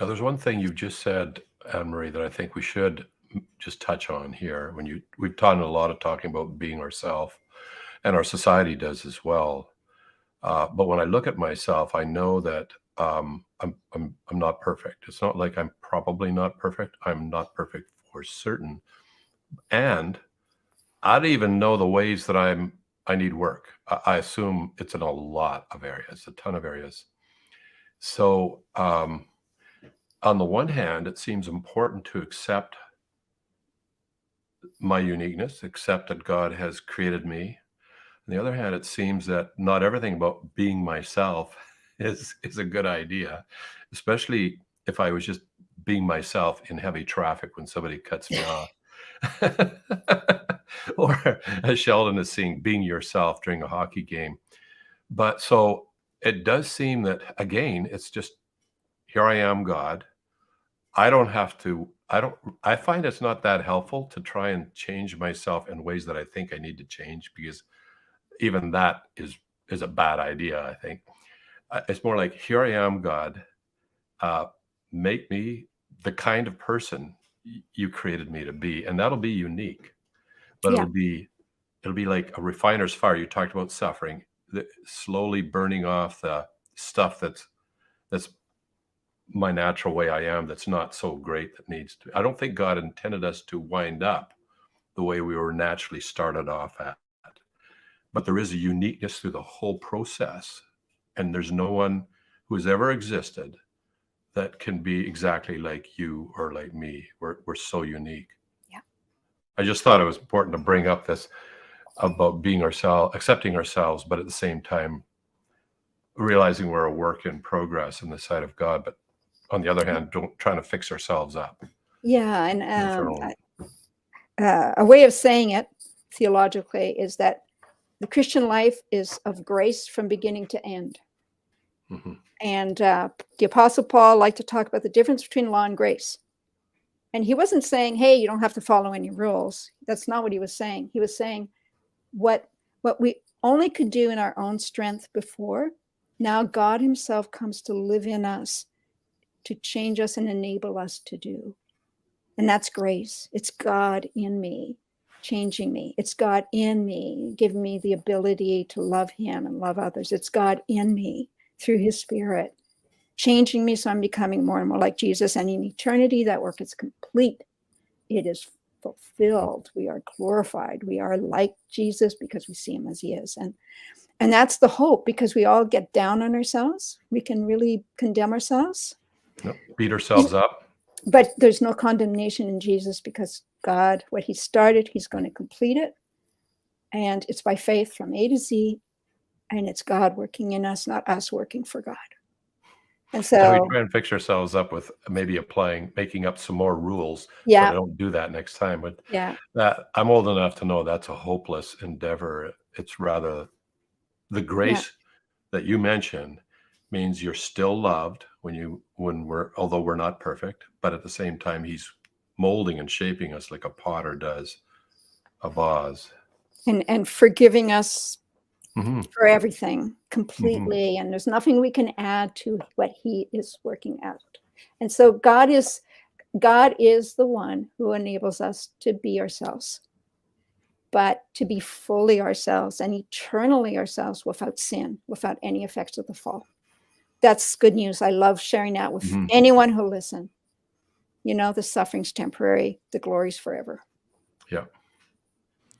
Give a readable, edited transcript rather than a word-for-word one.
Now, there's one thing you just said, Anne Marie, that I think we should just touch on here. We've done a lot of talking about being ourselves, and our society does as well. But when I look at myself, I know that I'm not perfect. It's not like I'm probably not perfect. I'm not perfect for certain, and I don't even know the ways that I need work. I assume it's in a lot of areas, a ton of areas. So, on the one hand, it seems important to accept my uniqueness, accept that God has created me. On the other hand, it seems that not everything about being myself is a good idea, especially if I was just being myself in heavy traffic when somebody cuts me off. Or as Sheldon is saying, being yourself during a hockey game. But so it does seem that, again, it's just, here I am, God. I don't have to, I find it's not that helpful to try and change myself in ways that I think I need to change, because even that is a bad idea, I think. It's more like, here I am, God. Uh, make me the kind of person you created me to be, and that'll be unique. But Yeah. it'll be like a refiner's fire. You talked about suffering, slowly burning off the stuff that's my natural way I am, that's not so great, that needs to. I don't think God intended us to wind up the way we were naturally started off at. But there is a uniqueness through the whole process, and there's no one who has ever existed that can be exactly like you or like me. We're so unique. Yeah. I just thought it was important to bring up this about being ourselves, accepting ourselves, but at the same time realizing we're a work in progress in the sight of God. But on the other hand, don't trying to fix ourselves up. Yeah, and a way of saying it theologically is that the Christian life is of grace from beginning to end. Mm-hmm. And the Apostle Paul liked to talk about the difference between law and grace. And he wasn't saying, hey, you don't have to follow any rules. That's not what he was saying. He was saying what we only could do in our own strength before, now God himself comes to live in us, to change us and enable us to do. And that's grace. It's God in me, changing me. It's God in me, giving me the ability to love him and love others. It's God in me through his Spirit, changing me so I'm becoming more and more like Jesus. And in eternity, that work is complete. It is fulfilled. We are glorified. We are like Jesus because we see him as he is. And that's the hope, because we all get down on ourselves. We can really condemn ourselves. Yep. Beat ourselves up. But there's no condemnation in Jesus, because God, what he started, he's going to complete it. And it's by faith from A to Z. And it's God working in us, not us working for God. And so we try and fix ourselves up with maybe making up some more rules. Yeah. So I don't do that next time. But Yeah. that I'm old enough to know that's a hopeless endeavor. It's rather the grace that you mentioned means you're still loved although we're not perfect, but at the same time, he's molding and shaping us like a potter does a vase. And forgiving us Mm-hmm. for everything completely. Mm-hmm. And there's nothing we can add to what he is working out. And so God is the one who enables us to be ourselves, but to be fully ourselves and eternally ourselves without sin, without any effects of the fall. That's good news. I love sharing that with anyone who listen. You know, the suffering's temporary, the glory's forever. Yeah.